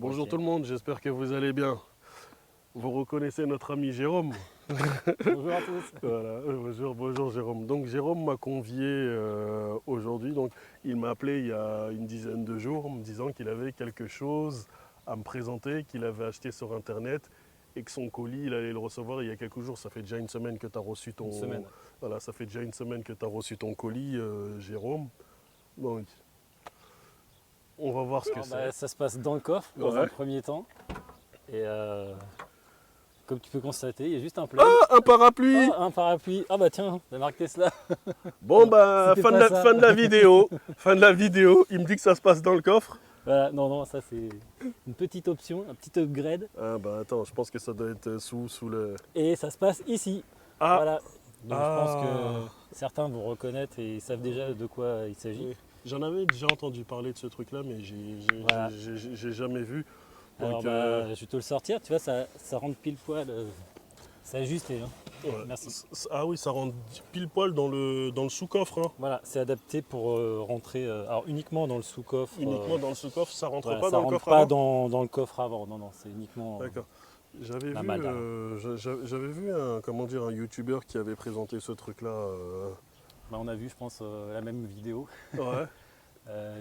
Bonjour Ok. tout le monde, j'espère que vous allez bien. Vous reconnaissez notre ami Jérôme? Bonjour à tous. Voilà, bonjour Jérôme. Donc Jérôme m'a convié aujourd'hui, donc il m'a appelé il y a une dizaine de jours me disant qu'il avait quelque chose à me présenter, qu'il avait acheté sur internet et que son colis, il allait le recevoir il y a quelques jours. Ça fait déjà une semaine que tu as reçu ton... Une semaine. Voilà, ça fait déjà une semaine que tu as reçu ton colis, Jérôme. Donc, on va voir ce que Alors, c'est. ça se passe dans le coffre dans un Ouais. premier temps. Et comme tu peux constater, il y a juste un plug. Un parapluie! Ah, un parapluie. Ah bah tiens, la marque Tesla. Bon bah, C'était pas ça. fin de la vidéo. Fin de la vidéo. Il me dit que ça se passe dans le coffre. Voilà, non, ça c'est une petite option, un petit upgrade. Ah bah attends, je pense que ça doit être sous le... Et ça se passe ici. Ah, Voilà. Donc je pense ah. que certains vont reconnaître et savent déjà de quoi il s'agit. Oui. J'en avais déjà entendu parler de ce truc-là, mais Voilà. j'ai jamais vu. Alors Donc, bah, je vais te le sortir, tu vois, ça rentre pile poil. C'est ajusté, hein. ouais. Merci. Ah oui, ça rentre pile poil dans le sous-coffre, hein. Voilà, c'est adapté pour rentrer alors uniquement dans le sous-coffre. Uniquement dans le sous-coffre, ça rentre Voilà, pas ça dans le rentre coffre pas avant. dans le coffre avant. Non, c'est uniquement D'accord. J'avais la vu, malle derrière. j'avais vu un, comment dire, un YouTuber qui avait présenté ce truc-là. Bah, on a vu, je pense, la même vidéo. Ouais.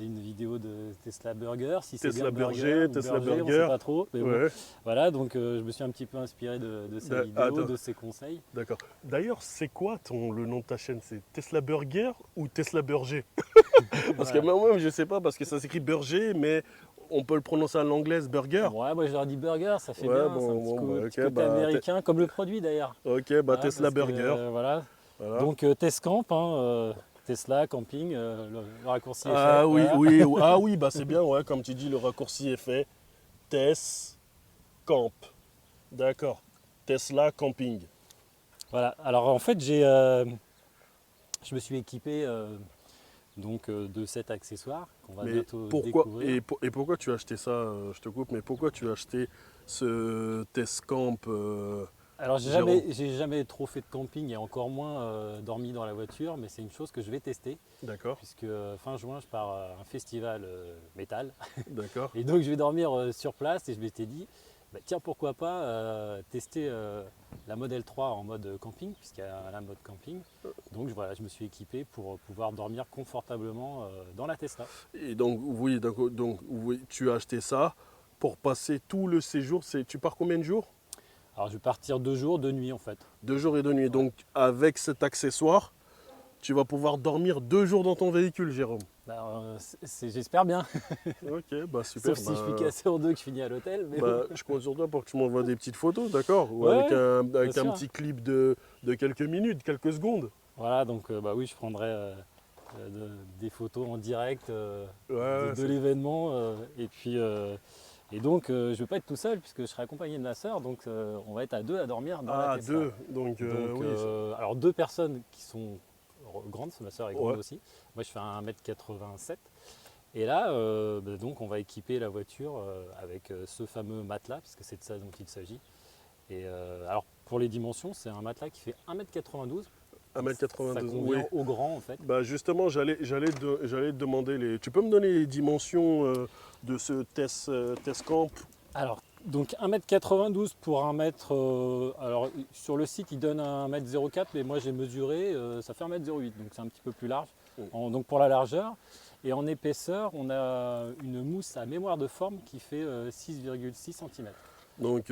Une vidéo de Tesla Burger, si c'est Tesla bien Burger, ou Tesla on sait Burger. pas trop. Mais bon, Ouais. voilà, donc je me suis un petit peu inspiré de ces vidéos, Attends. de ses conseils. D'accord. D'ailleurs, c'est quoi le nom de ta chaîne? C'est Tesla Burger ou Tesla Burger? Parce que Voilà. moi-même, je sais pas, parce que ça s'écrit Burger, mais on peut le prononcer à l'anglaise Burger. Ouais, moi je leur dis burger, ça fait Ouais, bien, c'est un petit, bah, petit ok, côté américain, comme le produit d'ailleurs. ok, bah Voilà, Tesla parce que, Burger. voilà. Voilà. Donc Tescamp, hein, Tesla, camping, le raccourci est fait. Ah oui, Voilà. ah oui, bah c'est bien, ouais, comme tu dis, le raccourci est fait. Tes Camp. D'accord. Tesla Camping. Voilà. Alors en fait, je me suis équipé de cet accessoire qu'on va Mais bientôt pourquoi découvrir. et pourquoi tu as acheté ça? Je te coupe, mais pourquoi tu as acheté ce Tescamp, Alors Jérôme? j'ai jamais trop fait de camping et encore moins dormi dans la voiture, mais c'est une chose que je vais tester D'accord, puisque fin juin je pars à un festival métal d'accord. et donc je vais dormir sur place et je m'étais dit bah, tiens pourquoi pas tester la Model 3 en mode camping puisqu'il y a la mode camping. Donc voilà, je me suis équipé pour pouvoir dormir confortablement dans la Tesla. Et donc oui, donc oui, tu as acheté ça pour passer tout le séjour. Tu pars combien de jours? Alors je vais partir 2 jours, 2 nuits en fait. 2 jours et 2 nuits. Ouais. Donc avec cet accessoire, tu vas pouvoir dormir 2 jours dans ton véhicule, Jérôme. Bah, j'espère bien, Ok, bah super. sauf si je suis cassé en deux que je finis à l'hôtel, mais bon. Je compte sur toi pour que tu m'envoies des petites photos, d'accord? Ou Ouais, avec ouais, avec bien un sûr. petit clip de quelques minutes, quelques secondes. Voilà, donc bah oui, je prendrai des photos en direct Ouais, de l'événement. Et donc, je ne vais pas être tout seul puisque je serai accompagné de ma sœur. Donc, on va être à deux à dormir dans la Ah, Tesla. deux. Donc, Donc, oui. alors, 2 personnes qui sont grandes, ma sœur est grande Ouais. aussi. Moi, je fais 1m87. Et là, bah, donc, on va équiper la voiture avec ce fameux matelas, puisque c'est de ça dont il s'agit. Et alors, pour les dimensions, c'est un matelas qui fait 1m92. Ça 1m92, oui. convient au grand en fait. Bah justement, j'allais te demander les. Tu peux me donner les dimensions de ce test camp? Alors, donc 1m92 pour 1 mètre. Alors, sur le site, il donne 1m04, mais moi j'ai mesuré, ça fait 1m08, donc c'est un petit peu plus large. Donc pour la largeur. Et en épaisseur, on a une mousse à mémoire de forme qui fait 6,6 cm. Donc,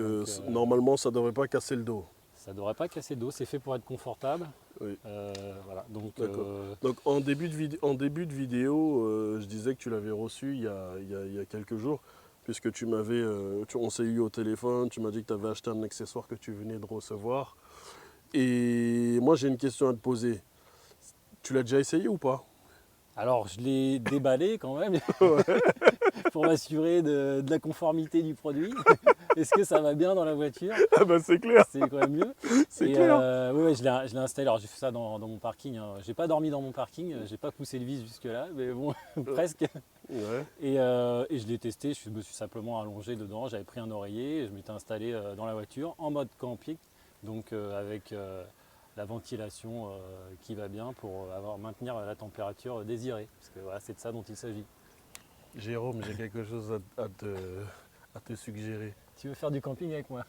normalement, ça devrait pas casser le dos. Ça ne devrait pas casser d'eau, c'est fait pour être confortable. Oui. Voilà, donc D'accord. Donc en début de vidéo, je disais que tu l'avais reçu il y a quelques jours, puisque on s'est eu au téléphone, tu m'as dit que tu avais acheté un accessoire que tu venais de recevoir. Et moi j'ai une question à te poser. Tu l'as déjà essayé ou pas? alors je l'ai déballé quand même pour m'assurer de la conformité du produit. Est-ce que ça va bien dans la voiture? Ah bah c'est clair, C'est quand même mieux. c'est Et clair. ouais, je l'ai installé. Alors j'ai fait ça dans mon parking, hein. J'ai pas dormi dans mon parking, j'ai pas poussé le vis jusque là, mais bon, presque. Ouais. Et je l'ai testé, je me suis simplement allongé dedans, j'avais pris un oreiller, et je m'étais installé dans la voiture en mode camping, donc avec la ventilation qui va bien pour maintenir la température désirée. Parce que voilà, c'est de ça dont il s'agit. Jérôme, j'ai quelque chose à te suggérer. Tu veux faire du camping avec moi?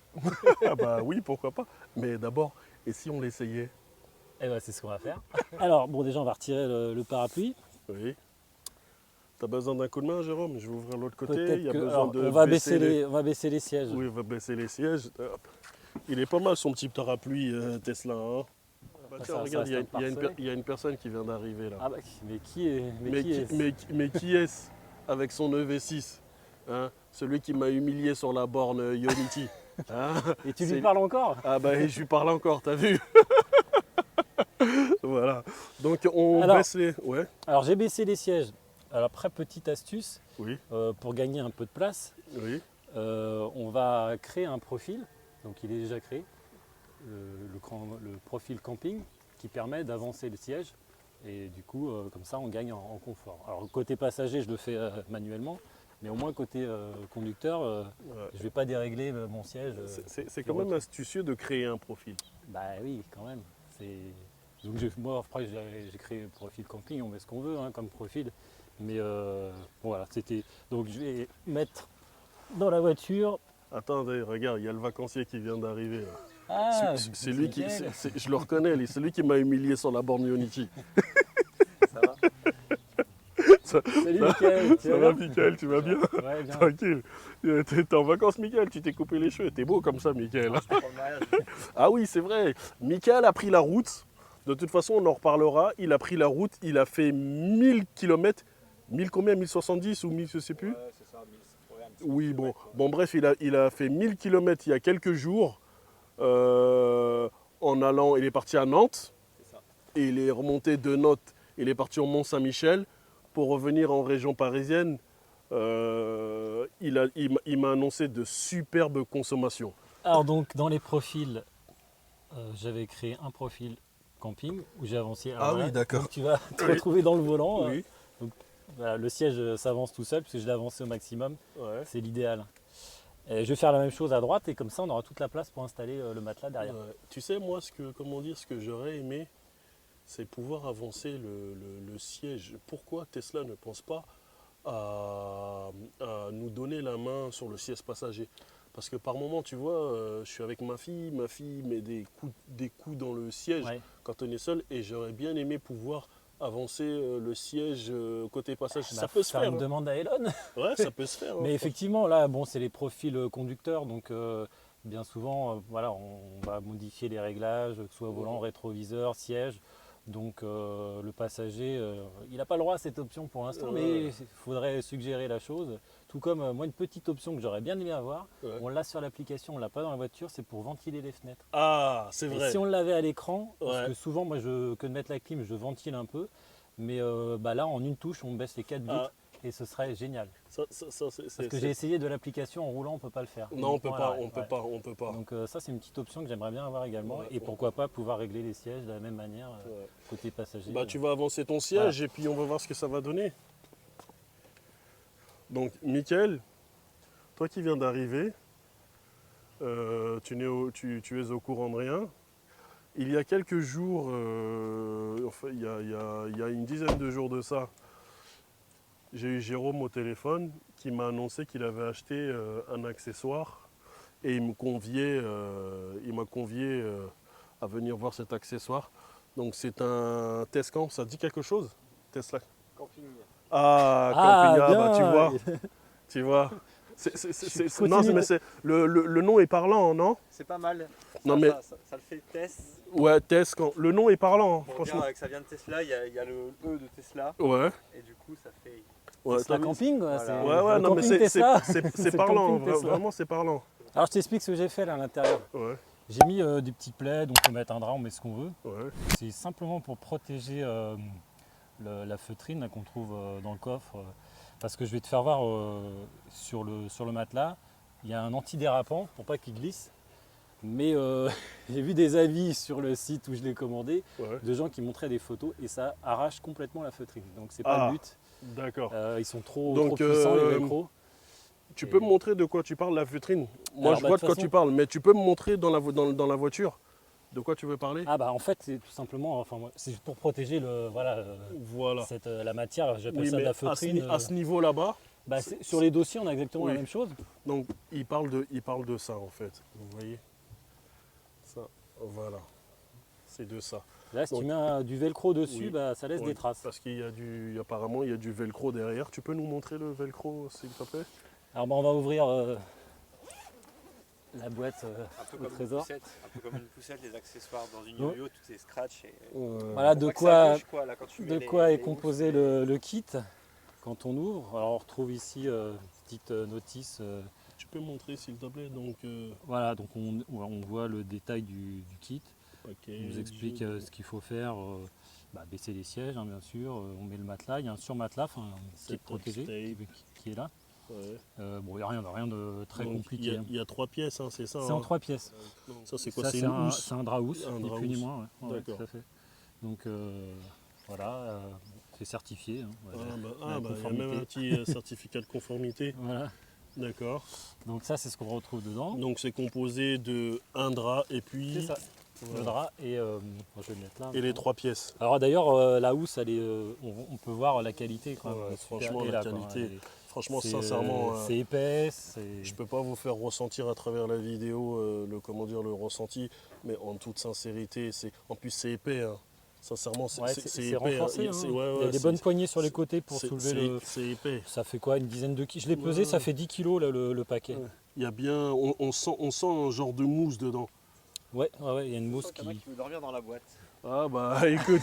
Ah bah oui, pourquoi pas. Mais d'abord, et si on l'essayait? Eh ben, c'est ce qu'on va faire. Alors, bon, déjà, on va retirer le parapluie. Oui. T'as besoin d'un coup de main, Jérôme? Je vais ouvrir l'autre côté. Peut-être Il y a que. besoin Alors, de on va baisser les sièges. Oui, on va baisser les sièges. Hop. Il est pas mal son petit parapluie Tesla. Hein. Bah, tiens, ça regarde, reste un pare-soleil. il y a une personne qui vient d'arriver là. Ah bah, mais qui est. Mais qui est-ce? Mais qui est-ce avec son EV6 hein? Celui qui m'a humilié sur la borne Ionity. Hein? Et tu lui C'est- parles encore? Ah bah et je lui parle encore, t'as vu? Voilà. Donc on Alors- baisse les. Ouais, Alors, j'ai baissé les sièges. Alors, après, petite astuce, oui, pour gagner un peu de place, oui. on va créer un profil. Donc, il est déjà créé. Le profil camping qui permet d'avancer le siège. Et du coup, comme ça, on gagne en confort. Alors, côté passager, je le fais manuellement. Mais au moins, côté conducteur, Ouais. je ne vais pas dérégler mon siège. C'est quand même astucieux de créer un profil. Bah oui, quand même. Donc moi, après, j'ai créé le profil camping, on met ce qu'on veut hein, comme profil. Mais voilà, c'était. Donc je vais mettre dans la voiture. Attendez, regarde, il y a le vacancier qui vient d'arriver. Là. Ah, C'est lui qui. nickel. Je le reconnais, lui, c'est lui qui m'a humilié sur la borne Ionity. Ça va. Salut Mickaël, tu Ça vas va, bien? Mickaël, tu vas bien? Ouais, bien. Tranquille. T'es en vacances, Mickaël, tu t'es coupé les cheveux. T'es beau comme ça, Mickaël. Ah oui, c'est vrai. Mickaël a pris la route. De toute façon, on en reparlera. Il a pris la route. Il a fait 1000 km. 1000 combien? 1070 ou 1000, je sais plus. C'est ça, Oui, bon. Bon, bref, il a fait 1000 km il y a quelques jours. En allant, il est parti à Nantes. C'est ça. Et il est remonté de Nantes. Il est parti au Mont-Saint-Michel pour revenir en région parisienne. Il m'a annoncé de superbes consommations. Alors donc dans les profils, j'avais créé un profil camping où j'ai avancé. Alors Ah voilà, oui, d'accord. donc tu vas te Oui. retrouver dans le volant. Oui. Voilà, le siège s'avance tout seul puisque je l'ai avancé au maximum. Ouais. C'est l'idéal. Et je vais faire la même chose à droite et comme ça on aura toute la place pour installer le matelas derrière. Ouais. Tu sais, moi, ce que j'aurais aimé, c'est pouvoir avancer le siège. Pourquoi Tesla ne pense pas à nous donner la main sur le siège passager? Parce que par moment, tu vois, je suis avec ma fille met des coups dans le siège Ouais. quand on est seul, et j'aurais bien aimé pouvoir avancer le siège côté passager. Bah, Ça peut se faire faire. une Hein. demande à Elon. Ouais, ça peut se faire. Hein. Mais effectivement, là, bon, c'est les profils conducteurs, donc bien souvent, voilà, on va modifier les réglages, que ce soit volant, rétroviseur, siège. Donc le passager, il n'a pas le droit à cette option pour l'instant, Ouais. mais il faudrait suggérer la chose. Tout comme moi, une petite option que j'aurais bien aimé avoir, Ouais. on l'a sur l'application, on l'a pas dans la voiture, c'est pour ventiler les fenêtres. Ah, c'est Et vrai. si on l'avait à l'écran, Ouais. parce que souvent, moi, que de mettre la clim, je ventile un peu, mais bah là, en une touche, on baisse les 4 bits. Ah. Et ce serait génial. Parce que C'est- j'ai essayé de l'application en roulant, on ne peut pas le faire. Non, on peut Voilà, pas, on peut ouais. pas, on peut pas. Donc ça, c'est une petite option que j'aimerais bien avoir également. Ouais, et pourquoi pas pouvoir régler les sièges de la même manière Ouais. côté passager. Bah, tu vas avancer ton siège et puis on va voir ce que ça va donner. Donc, Mickaël, toi qui viens d'arriver, tu es au courant de rien. Il y a quelques jours, enfin, il y a une dizaine de jours de ça, j'ai eu Jérôme au téléphone qui m'a annoncé qu'il avait acheté un accessoire et il m'a convié à venir voir cet accessoire. Donc c'est un Tescan, ça dit quelque chose? Tesla. Camping. Ah, Ah, Camping, bah, tu bien. vois, tu vois. Non, mais le nom est parlant, non? C'est pas mal. Non, mais- Ça le fait Tess. Ouais, Tescan. Le nom est parlant, hein, Pour franchement. dire que ça vient de Tesla, il y a le E de Tesla. Ouais. Et du coup, ça fait. Ouais, Tesla t'as vu? camping, quoi, Voilà. c'est Ouais, le non, mais camping Tesla. c'est C'est le parlant, camping Tesla. vraiment c'est parlant. Alors je t'explique ce que j'ai fait là à l'intérieur. Ouais, J'ai mis des petits plaids, donc on peut mettre un drap, on met ce qu'on veut. ouais. C'est simplement pour protéger la feutrine là, qu'on trouve dans le coffre. Parce que je vais te faire voir sur le matelas, il y a un antidérapant pour pas qu'il glisse. Mais j'ai vu des avis sur le site où je l'ai commandé Ouais. de gens qui montraient des photos et ça arrache complètement la feutrine. Donc c'est pas Ah. le but. D'accord. Ils sont trop Donc, puissants les velcro. Tu peux me montrer de quoi tu parles, la vitrine? Moi, Alors, je bah, vois de de toute quoi façon- tu parles, mais tu peux me montrer dans la voiture de quoi tu veux parler? Ah bah en fait c'est tout simplement, enfin moi, c'est pour protéger Voilà. la matière, j'appelle Oui, ça de mais la à feutrine. ce niveau là-bas, Bah, sur les dossiers, on a exactement Oui. la même chose. Donc il parle de ça en fait. Vous voyez ça, voilà. C'est de ça. Là, si Donc, tu mets du velcro dessus, oui. bah, ça laisse Oui, des traces. Parce apparemment il y a du velcro derrière. Tu peux nous montrer le velcro s'il te plaît? Alors bah, on va ouvrir la boîte Un peu au comme une trésor. poussette, les accessoires dans une Ouais. yo-yo, tout est scratch. Et... Voilà On de voit que ça quoi, bouge, quoi, là, quand tu mets de les- quoi est les composé housses, le kit quand on ouvre. Alors on retrouve ici une petite notice. Tu peux montrer s'il te plaît? Donc, Voilà, donc on voit le détail du kit. ok, On nous explique ce qu'il faut faire. Baisser les sièges, hein, bien sûr. On met le matelas. Il y a un surmatelas, un kit Setup protégé qui est là. ouais. Bon, il n'y a rien de très Donc, compliqué. Il y a 3 pièces, hein, c'est ça? C'est en 3 pièces. Ça c'est quoi? Ça, C'est c'est une un, housse? c'est un drap housse, Un ni drap plus ni housse. moins. Ouais, D'accord. tout à fait. Donc voilà, c'est certifié. Hein, Ah la bah, il y a conformité. même un petit certificat de conformité. Voilà. D'accord. Donc ça, c'est ce qu'on retrouve dedans. Donc c'est composé de un drap et C'est puis ça. voilà. Le drap et je vais le mettre là. Et les 3 pièces. Alors d'ailleurs, la housse, elle est, on peut voir la qualité. Quoi, Ouais, super. franchement, Et la là, quoi, qualité, elle est- Franchement, c'est, sincèrement, c'est épais. je peux pas vous faire ressentir à travers la vidéo le ressenti, mais en toute sincérité, en plus c'est épais. Hein. Sincèrement, c'est Ouais, épais. Hein. renforcé. Hein. C'est- Il y a des c'est- bonnes poignées sur les côtés pour c'est- soulever le. C'est épais. Ça fait quoi, une dizaine de kilos? Je l'ai pesé, Ouais. ça fait 10 kilos là, le paquet. Ouais. Il y a bien, on sent un genre de mousse dedans. Ouais, il y a une mousse Il y en a qui veut dormir dans la boîte. Ah bah écoute,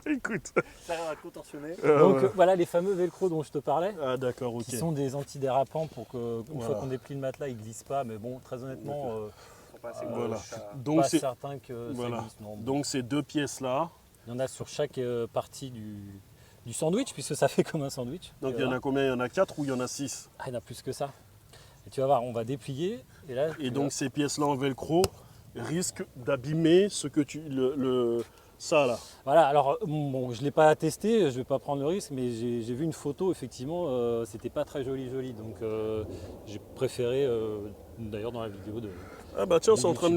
écoute. Ça a l'air à contorsionner. Donc voilà les fameux velcro dont je te parlais, Ah d'accord, ok. qui sont des antidérapants pour que une fois Voilà. qu'on déplie le matelas, il glisse pas. Mais bon, très honnêtement, Ils sont pas assez Voilà. gros, ça- Donc pas c'est certain que voilà. ça glisse. Non. donc ces 2 pièces là. Il y en a sur chaque partie du sandwich, puisque ça fait comme un sandwich. Donc Tu il y vas en a voir. combien? Il y en a 4 ou il y en a 6? Ah, il y en a plus que ça. Et tu vas voir, on va déplier. Et là, Et donc ces pièces là en velcro risquent d'abîmer ce que ça là. voilà. Alors bon, je l'ai pas testé, je vais pas prendre le risque, mais j'ai vu une photo. Effectivement, c'était pas très joli. Donc j'ai préféré, d'ailleurs dans la vidéo de. Ah bah tiens, Les c'est en train de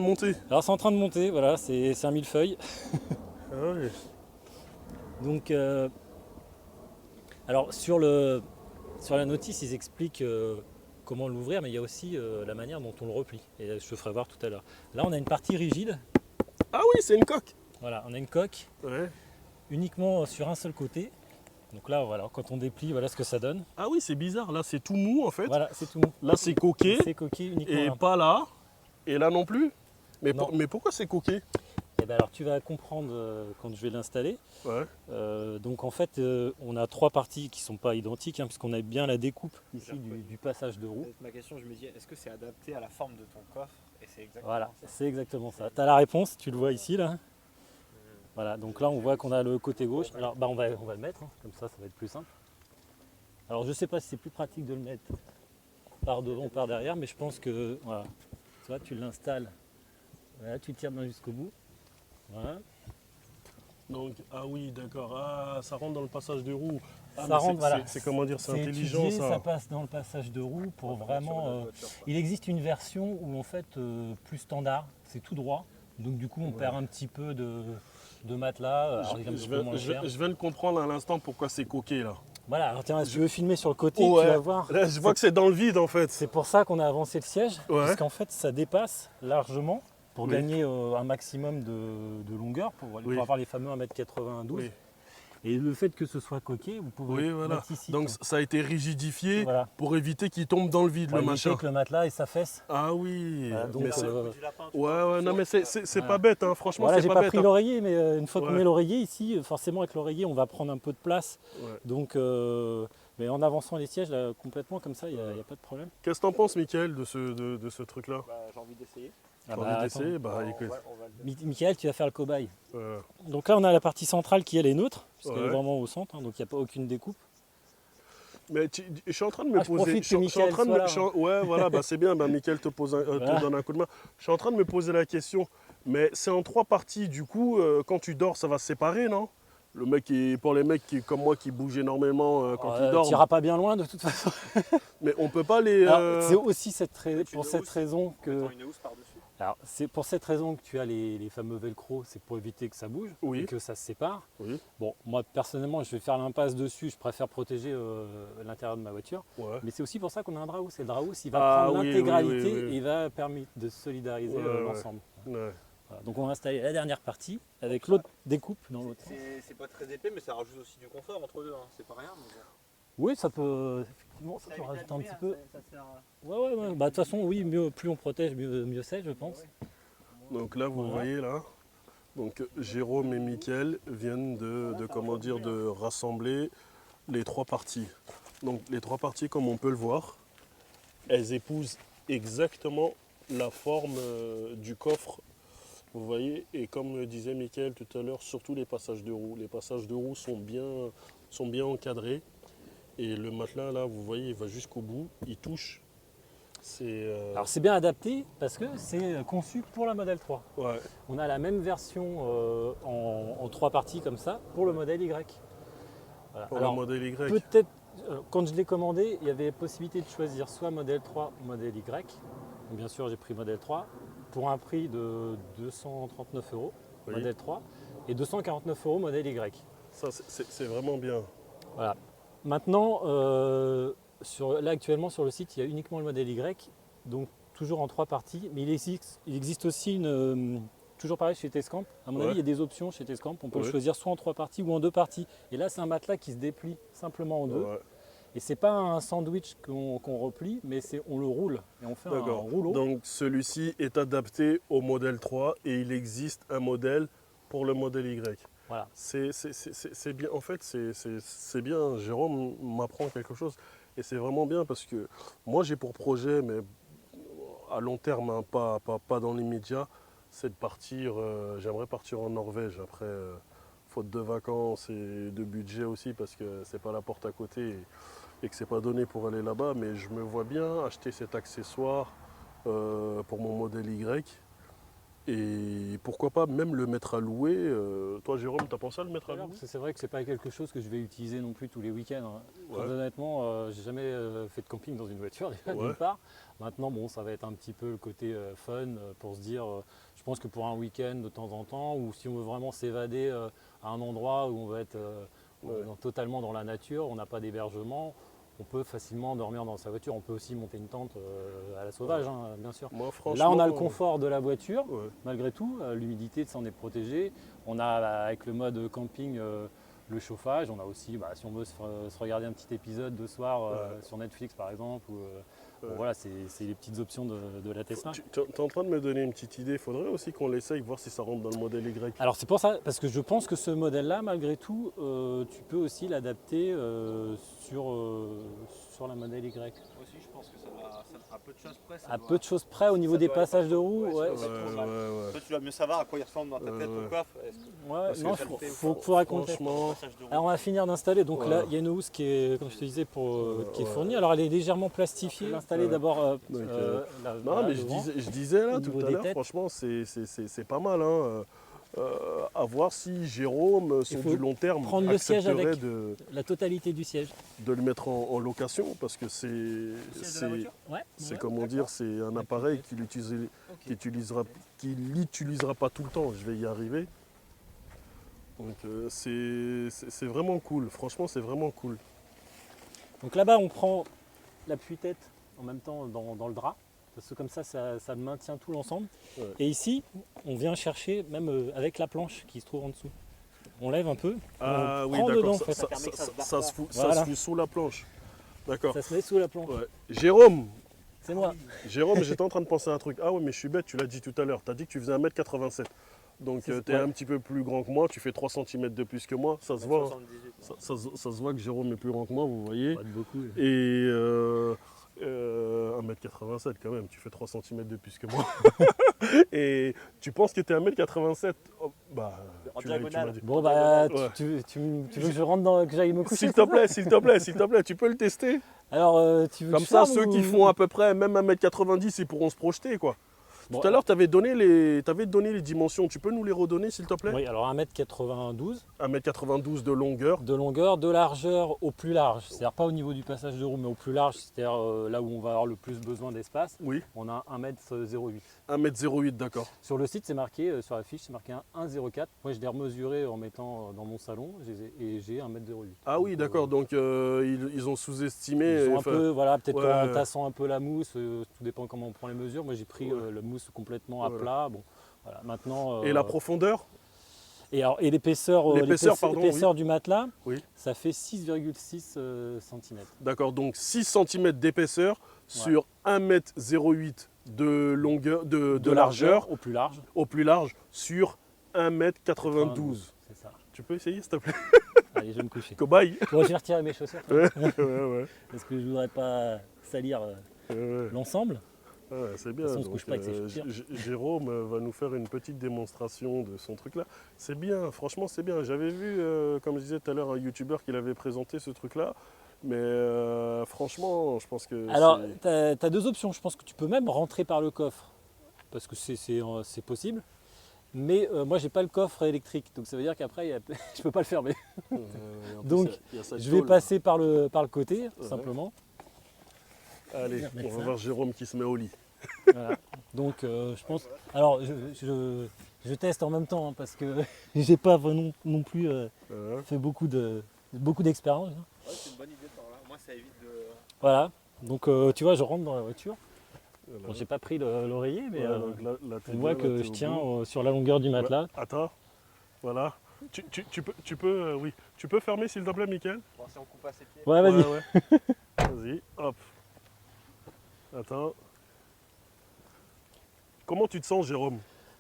monter. Alors c'est en train de monter. Voilà, c'est un millefeuille. Ah ouais. Donc, alors sur la notice, ils expliquent comment l'ouvrir, mais il y a aussi la manière dont on le replie. Et je te ferai voir tout à l'heure. Là, on a une partie rigide. Ah oui, c'est une coque. Voilà, on a une coque Ouais. uniquement sur un seul côté. Donc là, voilà, quand on déplie, voilà ce que ça donne. Ah oui, c'est bizarre. Là, c'est tout mou en fait. Voilà, c'est tout mou. Là, c'est coqué. C'est coqué uniquement Et là. pas là. Et là non plus. Mais, Non. mais pourquoi c'est coqué? Et ben alors, tu vas comprendre quand je vais l'installer. Ouais. Donc en fait, on a 3 parties qui ne sont pas identiques, hein, puisqu'on a bien la découpe ici du passage de roue. Ma question, je me dis, est-ce que c'est adapté à la forme de ton coffre? Et c'est exactement Voilà, ça. c'est exactement ça. Tu as la réponse, tu le vois ici là. Voilà, donc là on voit qu'on a le côté gauche. Alors on va le mettre, hein, comme ça va être plus simple. Alors je sais pas si c'est plus pratique de le mettre par devant ou par derrière, mais je pense que voilà. Tu vois, tu l'installes. Voilà, tu tires bien jusqu'au bout. Voilà. Donc, ah oui, d'accord. Ah, ça rentre dans le passage de roue. Ah, Ça mais rentre, voilà. C'est comment dire, c'est intelligent étudié, ça. ça passe dans le passage de roue pour vraiment. Il existe une version où en fait plus standard, c'est tout droit. Donc du coup on perd un petit peu de matelas. Alors, il est un petit peu moins cher. Je viens de comprendre à l'instant pourquoi c'est coqué là. Voilà, alors tiens, si tu veux filmer sur le côté, Ouais. tu vas voir. Là, je vois que c'est dans le vide en fait. C'est pour ça qu'on a avancé le siège, Ouais. parce qu'en fait ça dépasse largement pour Oui. gagner un maximum de longueur, pour Oui. avoir les fameux 1m92. Oui. Et le fait que ce soit coqué, vous pouvez Oui, voilà. mettre ici. Donc ça a été rigidifié voilà. pour éviter qu'il tombe dans le vide Pour le éviter machin. que le matelas et sa fesse. Ah oui. Voilà, donc, Mais c'est- Du lapin, tu Ouais, vois. ouais, non mais c'est Voilà. pas bête, hein. Franchement Voilà, c'est j'ai pas pas bête. pris Hein. l'oreiller, mais une fois qu'on Ouais. met l'oreiller ici, forcément avec l'oreiller, on va prendre un peu de place. Ouais. Donc, mais en avançant les sièges là, complètement comme ça, il n'y a pas de problème. Qu'est-ce que t'en penses, Mickaël, de ce truc-là? Bah, j'ai envie d'essayer. T'as envie d'essayer? attends. Bah écoute. On va le mettre. Michael, tu vas faire le cobaye. euh, Donc là, on a la partie centrale qui elle est neutre, puisqu'elle Ouais. est vraiment au centre, hein, donc il n'y a pas aucune découpe. Mais je suis en train de me Ah, je poser. profite que je suis en Mickaël train de soit me- là, je suis en- Ouais, voilà, bah c'est bien. Bah Mickaël te Voilà. donne un coup de main. Je suis en train de me poser la question. Mais c'est en 3 parties. Du coup, quand tu dors, ça va se séparer, non? Pour les mecs comme moi qui bougent énormément quand ils Tu dorment. n'iras pas bien loin de toute façon. Mais on peut pas les. Alors, c'est aussi pour une cette housse. raison que. En mettant une housse par-dessus. Alors, c'est pour cette raison que tu as les fameux velcro, c'est pour éviter que ça bouge Oui. et que ça se sépare. Oui. Bon, moi personnellement, je vais faire l'impasse dessus, je préfère protéger l'intérieur de ma voiture. Ouais. Mais c'est aussi pour ça qu'on a un Draous. Et le Draous, il va Ah, prendre oui, l'intégralité oui, oui, oui. et il va permettre de solidariser Ouais, ouais. l'ensemble. Ouais. Voilà. Donc on va installer la dernière partie avec l'autre découpe dans l'autre sens. C'est pas très épais, mais ça rajoute aussi du confort entre deux. Hein. C'est pas rien. Mais bon. Oui, ça peut, effectivement, ça peut rajouter un petit peu. Ouais. Bah, de toute façon, oui, mieux, plus on protège, mieux c'est, je pense. Donc là, vous Voilà. voyez là, donc Jérôme et Mickaël viennent de rassembler les trois parties. Donc les trois parties, comme on peut le voir, elles épousent exactement la forme du coffre. Vous voyez, et comme le disait Mickaël tout à l'heure, surtout les passages de roues. Les passages de roues sont bien encadrés. Et le matelas là, vous voyez, il va jusqu'au bout, il touche. Alors c'est bien adapté parce que c'est conçu pour la Model 3. Ouais. On a la même version en trois parties comme ça pour le modèle Y. Voilà. Pour Alors, le modèle Y. peut-être, quand je l'ai commandé, il y avait possibilité de choisir soit modèle 3 ou modèle Y. Donc, bien sûr, j'ai pris modèle 3 pour un prix de 239 €, Oui. modèle 3, et 249 € modèle Y. Ça, c'est vraiment bien. Voilà. Maintenant, là actuellement sur le site, il y a uniquement le modèle Y, donc toujours en trois parties, mais il existe aussi toujours pareil chez Tescamp. À mon Ouais. avis, il y a des options chez Tescamp. On peut le Ouais. choisir soit en trois parties ou en deux parties. Et là, c'est un matelas qui se déplie simplement en deux. Ouais. Et c'est pas un sandwich qu'on replie, mais on le roule et on fait un D'accord. rouleau. Donc celui-ci est adapté au modèle 3 et il existe un modèle pour le modèle Y. Voilà. C'est bien. En fait, c'est bien. Jérôme m'apprend quelque chose et c'est vraiment bien parce que moi j'ai pour projet, mais à long terme, hein, pas dans l'immédiat, c'est de partir. J'aimerais partir en Norvège après, faute de vacances et de budget aussi parce que c'est pas la porte à côté et que c'est pas donné pour aller là-bas. Mais je me vois bien acheter cet accessoire pour mon modèle Y. Et pourquoi pas même le mettre à louer. Toi, Jérôme, t'as pensé à le mettre à louer? Parce que c'est vrai que c'est pas quelque chose que je vais utiliser non plus tous les week-ends. Hein. Ouais. Très honnêtement, j'ai jamais fait de camping dans une voiture déjà, Ouais. d'une part. Maintenant, bon, ça va être un petit peu le côté fun pour se dire. Je pense que pour un week-end de temps en temps, ou si on veut vraiment s'évader à un endroit où on va être Ouais. totalement dans la nature, on n'a pas d'hébergement, on peut facilement dormir dans sa voiture. On peut aussi monter une tente à la sauvage, hein, bien sûr. Moi, franchement, Là, on a le confort de la voiture. Ouais. Malgré tout, l'humidité de s'en est protégée. On a avec le mode camping le chauffage. On a aussi, si on veut se regarder un petit épisode de soir Ouais. sur Netflix par exemple. Ouais. Bon, voilà, c'est les petites options de la Tesla. Tu es en train de me donner une petite idée. Il faudrait aussi qu'on l'essaye, voir si ça rentre dans le modèle Y. Alors c'est pour ça, parce que je pense que ce modèle-là, malgré tout, tu peux aussi l'adapter sur la modèle Y. Moi aussi, je pense que à peu de choses près. À peu de choses près au niveau ça des doit passages être- de roue. ouais, Ouais, ça doit être trop mal. Toi, tu dois mieux savoir à quoi il ressemble dans ta tête, ton coffre. Ouais, Parce non, que il ça faut raconter. Franchement, Alors on va finir d'installer, donc Ouais. là il y a une housse qui est, comme je te disais, qui est Ouais. fournie. Alors elle est légèrement plastifiée. Installer Ouais. d'abord Donc, là, non, voilà, mais je devant. disais là Au tout niveau à des l'heure, têtes. franchement, c'est pas mal. Hein. À voir si Jérôme, sur faut du long terme, prendre le siège accepterait avec. de La totalité du siège. le mettre en location parce que siège de la voiture Ouais. c'est comment dire, c'est un appareil qu'il n'utilisera pas tout le temps. Je vais y arriver. Donc c'est vraiment cool. Franchement, c'est vraiment cool. Donc là-bas on prend l'appui-tête en même temps dans le drap. Parce que comme ça maintient tout l'ensemble. Ouais. Et ici, on vient chercher même avec la planche qui se trouve en dessous. On lève un peu. Ah on oui, prend d'accord. dedans, en Ça, fait. ça- permet que ça se barre ça pas. se fout, Voilà. ça se fout sous la planche. D'accord. Ça se met sous la planche. Ouais. Jérôme, C'est moi. j'étais en train de penser à un truc. Ah ouais, mais je suis bête, tu l'as dit tout à l'heure. Tu as dit que tu faisais 1m87. Donc C'est- tu es ouais. un petit peu plus grand que moi, tu fais 3 cm de plus que moi. Ça se voit. Hein. 78. Ça se voit que Jérôme est plus grand que moi, vous voyez. Pas de beaucoup. Et 1m87 quand même, tu fais 3 cm de plus que moi. Et tu penses que tu es 1m87 bah, En tu m'as diagonale. dit. Bon bah Ouais. tu veux que je rentre que j'aille me coucher. S'il te plaît, s'il te plaît, s'il te plaît, tu peux le tester. Alors tu veux Comme que je ça, ferme ceux ou- qui font à peu près même 1m90, ils pourront se projeter, quoi. Bon, Tout à l'heure, tu avais donné les dimensions. Tu peux nous les redonner, s'il te plaît? oui, alors 1m92 1m92 de longueur. de longueur, de largeur au plus large. C'est-à-dire pas au niveau du passage de roue, mais au plus large, c'est-à-dire là où on va avoir le plus besoin d'espace. Oui. On a 1m08. 1m08, d'accord. Sur le site, c'est marqué, sur la fiche, c'est marqué 1,04. Moi, je l'ai remesuré en mettant dans mon salon et j'ai 1m08. Ah oui, d'accord. Donc, ils ont sous-estimé. Ils ont un enfin, peu, voilà, peut-être ouais. en tassant un peu la mousse, tout dépend comment on prend les mesures. Moi, j'ai pris la mousse complètement à Ouais. plat. Bon, voilà, maintenant. Et la profondeur? Et l'épaisseur, Pardon, l'épaisseur du matelas, Oui. ça fait 6,6 cm. D'accord, donc 6 cm d'épaisseur sur 1m08 de longueur, de largeur au plus large, sur 1m92. c'est ça. Tu peux essayer, s'il te plaît? Allez, je vais me coucher. Cobaye. Bon, je vais retirer mes chaussures Ouais, ouais. parce que je voudrais pas salir Ouais. l'ensemble. Ouais, c'est bien. De toute façon, on se Donc, couche pas avec ses chaussures. Jérôme va nous faire une petite démonstration de son truc là. C'est bien, franchement c'est bien. J'avais vu, comme je disais tout à l'heure, un youtubeur qui l'avait présenté ce truc là. Mais franchement, je pense que Alors, tu as deux options. Je pense que tu peux même rentrer par le coffre parce que c'est possible. Mais moi, j'ai pas le coffre électrique. Donc, ça veut dire qu'après, je peux pas le fermer. en plus, Donc, il y a cette Je vais tôle. passer par le côté, tout Ouais. simplement. Allez, Bien, on mettre va ça. voir Jérôme qui se met au lit. Voilà. Donc je pense. Alors je teste en même temps hein, parce que j'ai pas non plus Hein. fait beaucoup d'expérience. Hein. Ouais, c'est une bonne idée par là. Moi, ça évite de. Voilà. Donc tu vois, je rentre dans la voiture. Voilà. Bon, j'ai pas pris l'oreiller, mais Voilà, donc là, t'es on voit bien, que là, t'es je au tiens bout. sur la longueur du matelas. Ouais, attends, voilà. Tu peux, oui. Tu peux fermer s'il te plaît, Mickaël? Bon, si on coupe à ses pieds. Ouais, vas-y. Ouais. Vas-y, hop. Attends. Comment tu te sens, Jérôme?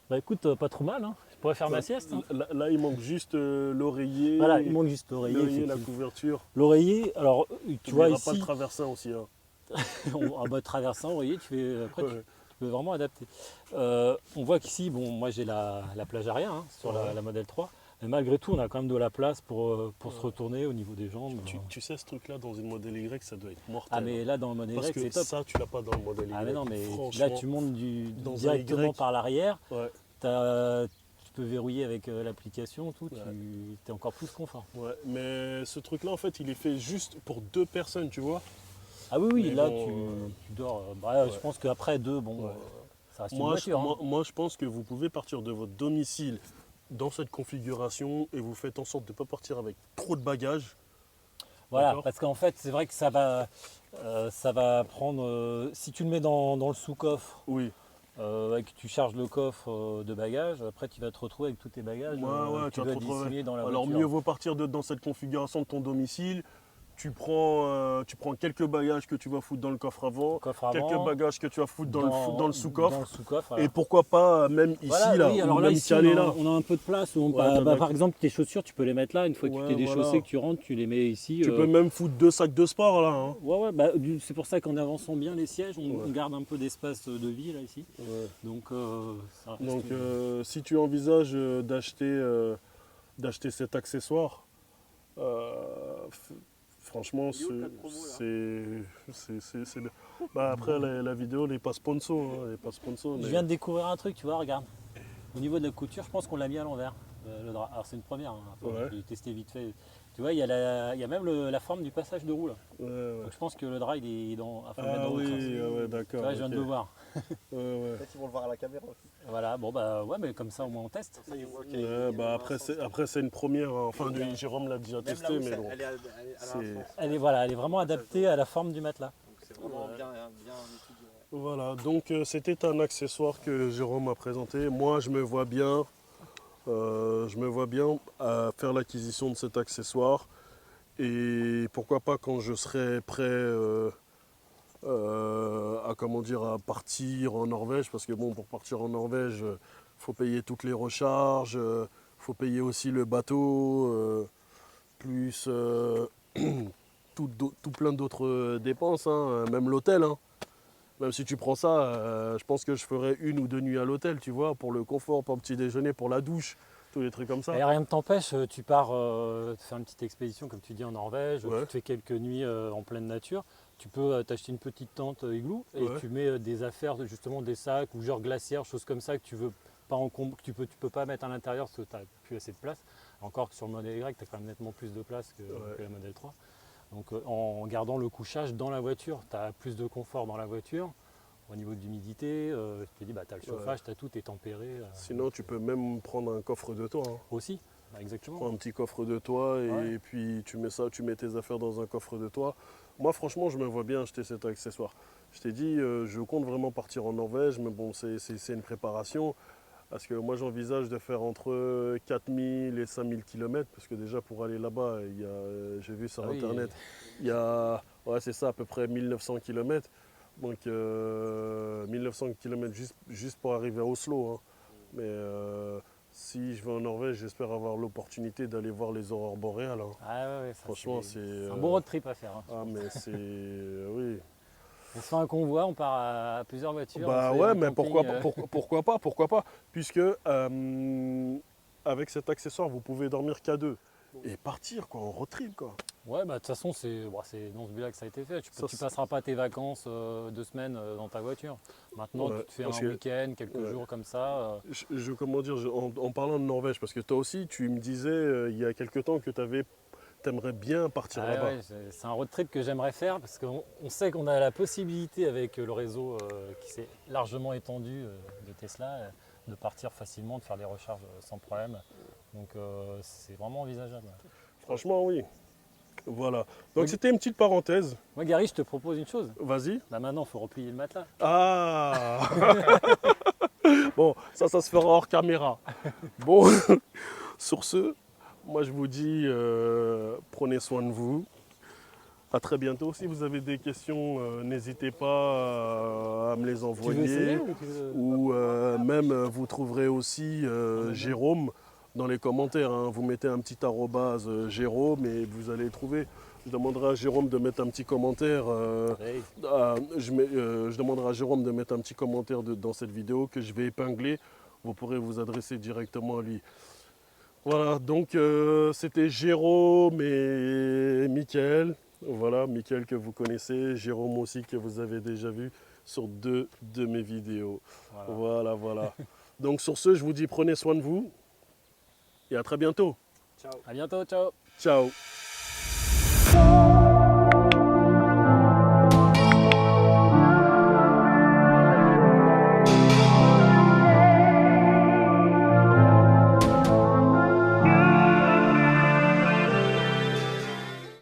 Bah écoute, pas trop mal. Hein. Je pourrais faire ma sieste. Hein. Là, il manque juste l'oreiller. Voilà, il manque juste l'oreiller. L'oreiller, la effectivement. couverture. L'oreiller, alors tu vois N'oublieras pas ici, le traversin aussi. Hein. on va traverser un oreiller, après Ouais. tu peux vraiment adapter. On voit qu'ici, bon, moi j'ai la plage arrière hein, sur Ouais. la modèle 3, mais malgré tout, on a quand même de la place pour se retourner au niveau des jambes. Tu sais, ce truc-là, dans une modèle Y, ça doit être mortel. Ah, mais là, dans le modèle Parce Y, que c'est top. ça, tu l'as pas dans le modèle Y. Ah, mais non, mais Franchement, là, tu montes dans un directement Y. par l'arrière, Ouais, tu peux verrouiller avec l'application, tout, Ouais. tu es encore plus confort. ouais. Mais ce truc-là, en fait, il est fait juste pour 2 personnes, tu vois. Ah oui, Mais là, bon, tu dors. Bah, ouais. Je pense qu'après deux, bon, Ouais. ça reste une Moi, voiture. hein. moi, je pense que vous pouvez partir de votre domicile dans cette configuration et vous faites en sorte de ne pas partir avec trop de bagages. Voilà, D'accord. parce qu'en fait, c'est vrai que ça va prendre. Si tu le mets dans le sous-coffre Oui. et que tu charges le coffre de bagages, après tu vas te retrouver avec tous tes bagages Ouais, que tu vas dois te retrouver. dissimuler dans la Alors voiture. mieux vaut partir dans cette configuration de ton domicile. Tu prends quelques bagages que tu vas foutre dans le coffre avant, Coffre avant, quelques bagages que tu vas foutre dans le dans sous-coffre. le sous-coffre, voilà. Et pourquoi pas même ici, Voilà, là, oui, ou alors là, même ici, calé là. on a un peu de place. Où Ouais, par exemple, tes chaussures, tu peux les mettre là. Une fois que tu Ouais, t'es déchaussé, voilà. que tu rentres, tu les mets ici. Tu peux même foutre 2 sacs de sport là. Hein. Ouais, c'est pour ça qu'en avançant bien les sièges, on garde un peu d'espace de vie là ici. Ouais. Donc, ça reste- Donc si tu envisages d'acheter cet accessoire, franchement Il est où le code promo, là c'est bien. Bah, après la vidéo n'est pas sponsor, hein, elle est pas sponsor. Je mais- viens de découvrir un truc, tu vois, regarde. Au niveau de la couture, je pense qu'on l'a mis à l'envers, le drap. Alors c'est une première, hein. Enfin, Ouais. j'ai testé vite fait. Tu vois, il y a même la forme du passage de roue là. Ouais, ouais. Donc je pense que le drap il est dans. Faut le mettre Ah dans l'autre oui, sens. ah ouais, Tu d'accord. vois, je viens de ok. le voir. Ouais, ouais. Peut-être qu'ils vont le voir à la caméra aussi. Voilà, bon bah ouais, mais comme ça au moins on teste. Ça, ils voient qu'il y a- Ouais, il y a bah un après sens. c'est une première. Hein. Enfin, Jérôme l'a déjà Même testé, là où mais ça- bon. elle est à un C'est- sens. Elle est vraiment adaptée à la forme du matelas. Donc c'est vraiment Ouais. bien étudié. Voilà, donc c'était un accessoire que Jérôme a présenté. Moi, je me vois bien faire l'acquisition de cet accessoire. Et pourquoi pas quand je serai prêt à partir en Norvège, parce que bon, pour partir en Norvège, faut payer toutes les recharges, faut payer aussi le bateau, plus tout plein d'autres dépenses, hein, même l'hôtel. Hein. Même si tu prends ça, je pense que je ferai 1 ou 2 nuits à l'hôtel, tu vois, pour le confort, pour le petit déjeuner, pour la douche, tous les trucs comme ça. Et rien ne t'empêche, tu pars te faire une petite expédition, comme tu dis, en Norvège, Ouais. tu te fais quelques nuits en pleine nature. tu peux t'acheter une petite tente igloo et Ouais. tu mets des affaires, justement des sacs ou genre glacières, choses comme ça que tu veux pas que tu peux pas mettre à l'intérieur parce que tu n'as plus assez de place. Encore que sur le modèle Y, tu as quand même nettement plus de place que le modèle 3. Donc en gardant le couchage dans la voiture, tu as plus de confort dans la voiture. Au niveau de l'humidité, je te dis, tu as le chauffage, tu as tout est tempéré. Sinon, tu peux même prendre un coffre de toit. Hein. Aussi, exactement. Prends un petit coffre de toit et Ouais. puis tu mets tes affaires dans un coffre de toit. Moi, franchement, je me vois bien acheter cet accessoire. Je t'ai dit, je compte vraiment partir en Norvège, mais bon, c'est une préparation. Parce que moi, j'envisage de faire entre 4000 et 5000 km, parce que déjà, pour aller là-bas, j'ai vu sur Ah oui. Internet, il y a, ouais, c'est ça, à peu près 1900 km. Donc, 1900 km juste pour arriver à Oslo. Hein. Mais si je vais en Norvège, j'espère avoir l'opportunité d'aller voir les aurores boréales. Hein. Ah ouais, ça, Franchement, c'est un bon road trip à faire. Hein. Ah, mais c'est. Oui. On se fait un convoi, on part à plusieurs voitures. Bah on se fait ouais, un mais camping, pourquoi pas, puisque avec cet accessoire, vous pouvez dormir qu'à deux et partir quoi, en road trip quoi. Ouais, bah de toute façon, c'est dans ce but-là que ça a été fait. Tu Ça, passeras pas tes vacances 2 semaines dans ta voiture. Maintenant, Ouais, tu te fais parce un que- week-end, quelques ouais. jours comme ça. Comment dire, en parlant de Norvège, parce que toi aussi, tu me disais il y a quelque temps que t'aimerais bien partir Ah là-bas. ouais, c'est un road trip que j'aimerais faire parce qu'on sait qu'on a la possibilité avec le réseau qui s'est largement étendu de Tesla de partir facilement, de faire des recharges sans problème. Donc c'est vraiment envisageable. Franchement, oui. Voilà. Donc Oui. c'était une petite parenthèse. Moi, Gary, je te propose une chose. Vas-y. Là maintenant, il faut replier le matelas. Ah Bon, ça se fera hors caméra. Bon, sur ce, moi je vous dis, prenez soin de vous. À très bientôt. Si vous avez des questions, n'hésitez pas à me les Tu veux envoyer. essayer ou tu veux- Ou même, vous trouverez aussi Jérôme dans les commentaires. Hein. Vous mettez un petit arrobase Jérôme et vous allez trouver. Je demanderai à Jérôme de mettre un petit commentaire. Hey. Je demanderai à Jérôme de mettre un petit commentaire dans cette vidéo que je vais épingler. Vous pourrez vous adresser directement à lui. Voilà, donc c'était Jérôme et Mickaël. Voilà, Mickaël que vous connaissez, Jérôme aussi que vous avez déjà vu sur 2 de mes vidéos. Voilà. Donc sur ce, je vous dis prenez soin de vous et à très bientôt. Ciao. À bientôt, ciao. Ciao.